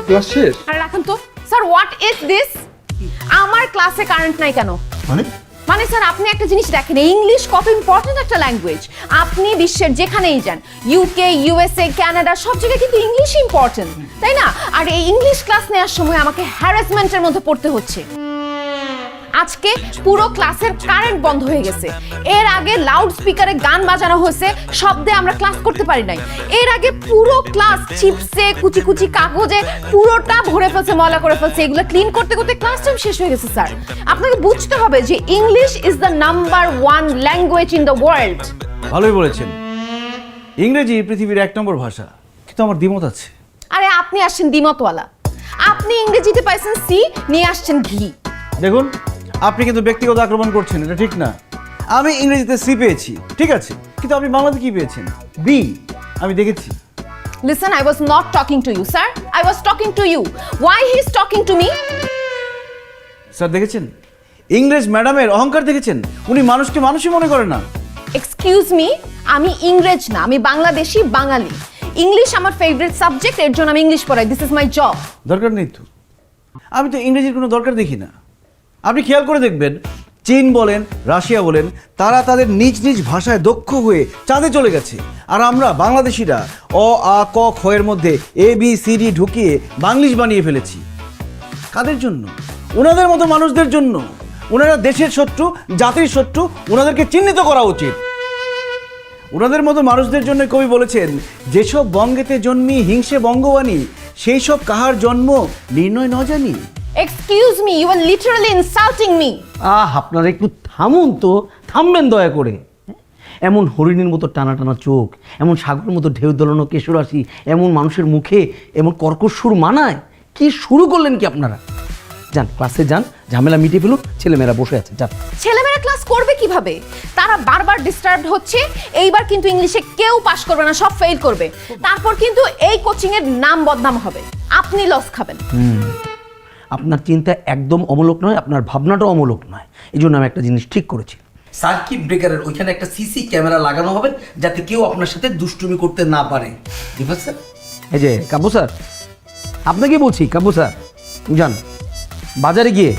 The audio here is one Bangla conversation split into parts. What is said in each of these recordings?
ক্লাস শেষ? আরে রাখুন তো স্যার, হোয়াট ইজ দিস? আমার ক্লাসে কারেন্ট নাই কেন? মানে স্যার আপনি একটা জিনিস দেখেন, ইংলিশ কত ইম্পর্টেন্ট একটা ল্যাঙ্গুয়েজ। আপনি বিশ্বের যেখানেই যান, ইউকে, ইউএসএ, কানাডা, সব জায়গায় কিন্তু ইংলিশ ইম্পর্টেন্ট, তাই না? আর এই ইংলিশ ক্লাস নেওয়ার সময় আমাকে হ্যারাসমেন্টের মধ্যে পড়তে হচ্ছে। আজকে পুরো ক্লাসের কারেন্ট বন্ধ হয়ে গেছে। এর আগে লাউড স্পিকারে গান বাজানো হয়েছে, শব্দে আমরা ক্লাস করতে পারি নাই। এর আগে পুরো ক্লাস চিপসে, কুচি কুচি কাগজে পুরোটা ভরে ফেলছে, ময়লা করে ফেলছে। এগুলো ক্লিন করতে করতে ক্লাস টাইম শেষ হয়ে গেছে। স্যার আপনাকে বুঝতে হবে যে English is the number 1 language in the world. ভালোই বলেছেন, ইংরেজি পৃথিবীর 1 নম্বর ভাষা, কিন্তু আমার দ্বিমত আছে। আরে আপনি আসছেন দ্বিমতওয়ালা, আপনি ইংরেজিতে পাইছেন সি, নিয়ে আসছেন ঘি। দেখুন, আপনি কিন্তু ব্যক্তিগত আক্রমণ করছেন, এটা ঠিক না। আমি ইংরেজিতে সি পেয়েছি, ঠিক আছে, কিন্তু আপনি বাংলাতে কি পেয়েছেন? বি। আমি দেখেছি। Listen, I was not talking to you, sir. I was talking to you. Why he's talking to me? Sir দেখেছেন, ইংরেজ ম্যাডামের অহংকার দেখেছেন? উনি মানুষকে মানুষই মনে করে না। Excuse me, আমি ইংরেজ না, আমি বাংলাদেশি বাঙালি। ইংলিশ আমার ফেভারিট সাবজেক্ট, এর জন্য আমি ইংলিশ পড়াই। This is my job. দরকার নেই তো, আমি তো ইংরেজির কোনো দরকার দেখি না। আপনি খেয়াল করে দেখবেন, চীন বলেন, রাশিয়া বলেন, তারা তাদের নিজ নিজ ভাষায় দক্ষ হয়ে চাঁদে চলে গেছে। আর আমরা বাংলাদেশিরা অ আ ক খ এর মধ্যে এ বি সি ডি ঢুকিয়ে বাংলিশ বানিয়ে ফেলেছি। কাদের জন্য? ওনাদের মতো মানুষদের জন্য। ওনারা দেশের শত্রু, জাতির শত্রু, ওনাদেরকে চিহ্নিত করা উচিত। ওনাদের মতো মানুষদের জন্য কবি বলেছেন, যেসব বঙ্গেতে জন্মি হিংসে বঙ্গবাণী, সেই সব কাহার জন্ম নির্ণয় ন জানি। Excuse me, you are literally insulting me. আপনারা একটু থামুন তো, থামবেন দয়া করে। এমন হরিণের মতো টানা টানা চোখ, এমন সাগরের মতো ঢেউ দোলানো কেশরাশি, এমন মানুষের মুখে এমন কর্কশ সুর মানায়? কি শুরু করলেন কি আপনারা? যান ক্লাসে যান, ঝামেলা মিটিয়ে ফেলুন, ছেলেমেয়েরা বসে আছে, যান। ছেলেমেয়েরা ক্লাস করবে কিভাবে? তারা বারবার ডিস্টার্বড হচ্ছে। এইবার কিন্তু ইংলিশে কেউ পাস করবে না, সব ফেল করবে। তারপর কিন্তু এই কোচিং এর নাম বদনাম হবে, আপনি লস খাবেন। আপনার চিন্তা একদম অমূলক নয়, আপনার ভাবনাটাও অমূলক নয়। এই জন্য আমি একটা জিনিস ঠিক করেছি, সার্কিট ব্রেকারের ওইখানে একটা সিসি ক্যামেরা লাগানো হবে, যাতে কেউ আপনার সাথে দুষ্টুমি করতে না পারে। ঠিক আছে? এই যে কাবু স্যার, আপনাকে বলছি, কাবু স্যার যান বাজারে গিয়ে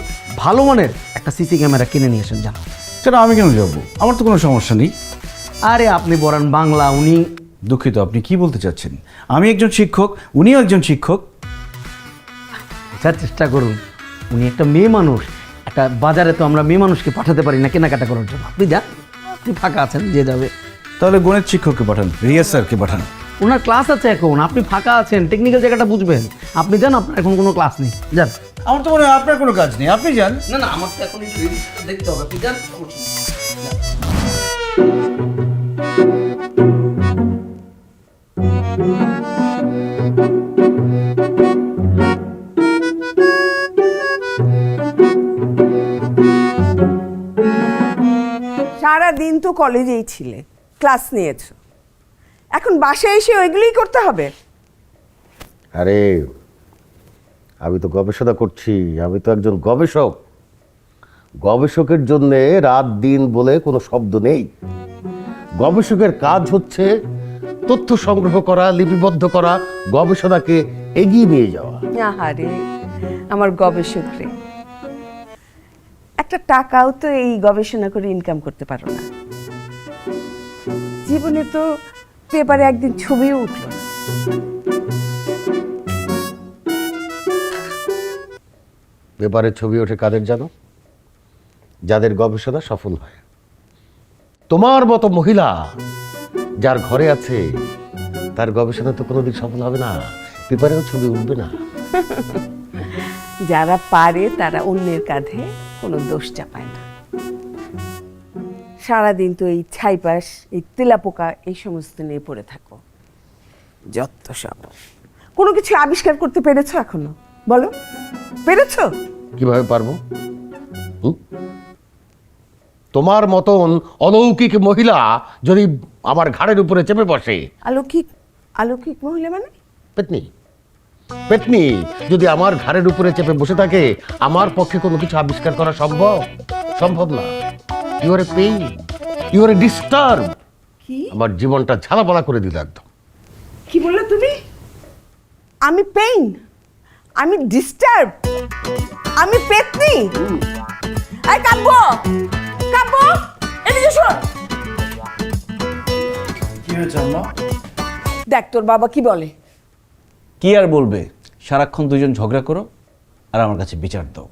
ভালো মানের একটা সিসি ক্যামেরা কিনে নিয়ে আসেন, যান। সেটা আমি কেন যাবো? আমার তো কোনো সমস্যা নেই। আরে আপনি বলেন বাংলা, উনি দুঃখিত, আপনি কি বলতে চাচ্ছেন? আমি একজন শিক্ষক, উনিও একজন শিক্ষক। বোঝার চেষ্টা করুন, উনি একটা মেয়ে মানুষ। একটা বাজারে তো আমরা মেয়ে মানুষকে পাঠাতে পারি না কেনাকাটা করার জন্য। আপনি যান, আপনি ফাঁকা আছেন, যে যাবে। তাহলে গণিত শিক্ষককে পাঠান, রিয়াজ স্যারকে পাঠান। ওনার ক্লাস আছে এখন, আপনি ফাঁকা আছেন, টেকনিক্যাল জায়গাটা বুঝবেন। আপনি যান, আপনার এখন কোনো ক্লাস নেই, যান। আমার তো মনে হয় আপনার কোনো কাজ নেই, আপনি যান। না না, আমার তো এখন দেখতে হবে, আপনি যান। সারা দিন তো কলেজেই ছিলে, ক্লাস নিয়েছো, এখন বাসায় এসে ওইগুলোই করতে হবে? আরে আমি তো গবেষণা করছি, আমি তো একজন গবেষক। গবেষকের জন্য রাত দিন বলে কোনো শব্দ নেই। গবেষকের কাজ হচ্ছে তথ্য সংগ্রহ করা, লিপিবদ্ধ করা, গবেষণাকে এগিয়ে নিয়ে যাওয়া। আহারে আমার গবেষক রে, একটা টাকাও তো এই গবেষণা করে ইনকাম করতে পারো না। জীবনে তো পেপারে একদিন ছবিও উঠলো না। পেপারে ছবি ওঠে কাদের জানো? যাদের গবেষণা সফল হয়। তোমার মতো মহিলা যার ঘরে আছে, তার গবেষণা তো কোনোদিন সফল হবে না, পেপারেও ছবি উঠবে না। যারা পারে তারা অন্যের কাঁধে কোনো দোষ চাপায় না। সারাদিন তো এই ছাইপাশ, এই তেলাপোকা, এই সমস্ত নিয়ে পড়ে থাকো। যত সব। কোনো কিছু আবিষ্কার করতে পেরেছো এখনো? বলো, পেরেছো? কিভাবে পারবো? তোমার মতন অলৌকিক মহিলা যদি আমার ঘাড়ের উপরে চেপে বসে। অলৌকিক? অলৌকিক মহিলা মানে? পেতনি। পেতনি যদি আমার ঘাড়ের উপরে চেপে বসে থাকে, আমার পক্ষে কোনো কিছু আবিষ্কার করা সম্ভব? সম্ভব না। You are a pain, you are a disturb. আমার জীবনটা ঝালাপালা করে দিল একদম। কি বললে তুমি? আমি পেইন? আমি ডিস্টার্ব, আমি পেতনি? এই কাব্য, কাব্য, এদিকে শোন। কি হয়েছে আম্মা? দেখ তোর বাবা কি বলে। কি আর বলবে, সারাক্ষণ দুজন ঝগড়া করো আর আমার কাছে বিচার দাও।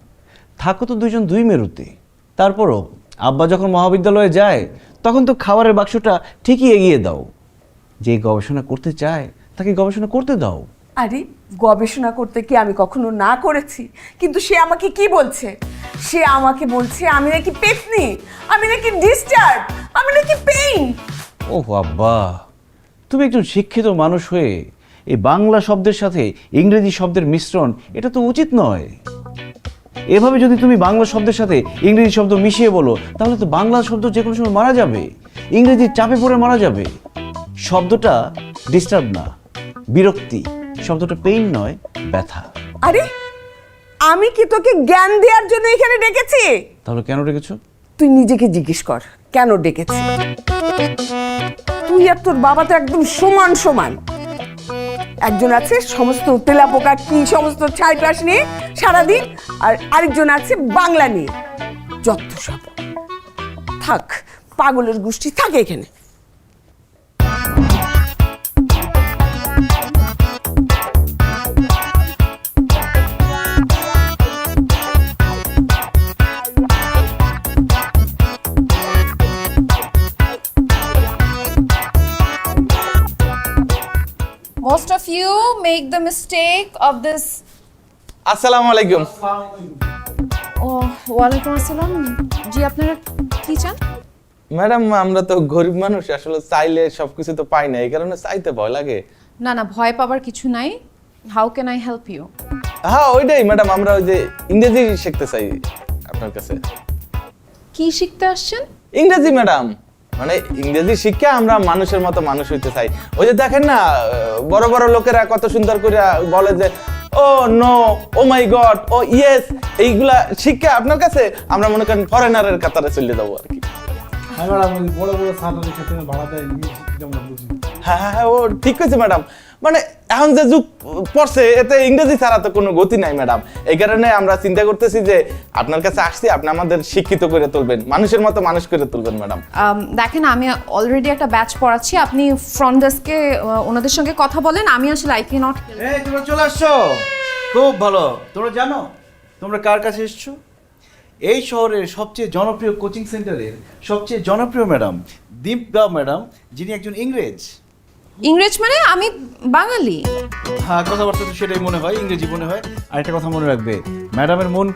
থাকো তো দুজন দুই মেরুতে। তারপরও আব্বা যখন মহাবিদ্যালয়ে যায় তখন তো খাবারের বাক্সটা ঠিকই এগিয়ে দাও। যে গবেষণা করতে চায় তাকে গবেষণা করতে দাও। আরে গবেষণা করতে কি আমি কখনো না করেছি? কিন্তু সে আমাকে কি বলছে? সে আমাকে বলছে আমি নাকি পেতনি, আমি নাকি ডিস্টার্ব, আমি নাকি পেইন। ওহ আব্বা, তুমি একজন শিক্ষিত মানুষ হয়ে এই বাংলা শব্দের সাথে ইংরেজি শব্দের মিশ্রণ, এটা তো উচিত নয়। এভাবে যদি তুমি বাংলা শব্দের সাথে ইংরেজি শব্দ মিশিয়ে বলো তাহলে তো বাংলা শব্দ যে কোনো সময় মারা যাবে, ইংরেজির চাপে পড়ে মারা যাবে। শব্দটা ডিস্টার্ব না, বিরক্তি। শব্দটা পেইন নয়, ব্যথা। আরে আমি কি তোকে জ্ঞান দেওয়ার জন্য এখানে ডেকেছি? তাহলে কেন রেখেছো? তুই নিজেকে জিজ্ঞেস কর কেন ডেকেছি। তুই আর তোর বাবা তো একদম সমান সমান। একজন আছে সমস্ত তেলাপোকা কি সমস্ত ছাইপাশ নিয়ে সারাদিন, আর আরেকজন আছে বাংলা নিয়ে যত সব। থাক, পাগলের গোষ্ঠী থাকে এখানে। Most of you make the mistake of this. আসসালামু আলাইকুম। ও ওয়ালাইকুম আসসালাম। জি আপনারা কি চান? ম্যাডাম, আমরা তো গরিব মানুষ, আসলে চাইলে সবকিছু তো পাই না, এই কারণে চাইতে ভয় লাগে। না না, ভয় পাবার কিছু নাই। How can I help you? হ্যাঁ ওইটাই ম্যাডাম, আমরা ওই যে ইংরেজি শিখতে চাই আপনার কাছে। কি শিখতে আসছেন? ইংরেজি ম্যাডাম, মানে ইংরেজি শিক্ষা আমরা মানুষের মতো মানুষ হইতে চাই। ওই যে দেখেন না, বড় বড় লোকেরা কত সুন্দর করে বলে যে ও নো, ও মাই গড, ও ইয়েস, এইগুলা শিক্ষা আপনার কাছে আমরা মনে করেন ফরেনারের কাতারে চলে যাবো আর কি। হ্যাঁ হ্যাঁ হ্যাঁ, ও ঠিক কইছে ম্যাডাম। মানে এখন যে যুগ পড়ছে এতে ইংরেজি ছাড়া তো কোনো গতি নাই ম্যাডাম। এই কারণে আমরা চিন্তা করতেছি যে আপনার কাছে আসছি, আপনি আমাদের শিক্ষিত করে তুলবেন, মানুষের মতো মানুষ করে তুলবেন ম্যাডাম। দেখেন আমি অলরেডি একটা ব্যাচ পড়াচ্ছি, আপনি ফ্রন্ট ডেস্কে ওনাদের সঙ্গে কথা বলেন। আমি আসলে আই ক্যান নট। এই তোমরা চলে আসছো, খুব ভালো। তোমরা জানো তোমরা কার কাছে এসছো? এই শহরের সবচেয়ে জনপ্রিয় কোচিং সেন্টারের সবচেয়ে জনপ্রিয় ম্যাডাম দীপা ম্যাডাম, যিনি একজন ইংরেজ। ইংরেজ মানে আমি বাঙালি। হ্যাঁ, কথাবার্তা তো সেটাই মনে হয়, ইংরেজি মনে হয়। আর একটা কথা মনে রাখবে, ম্যাডামের মন কিন্তু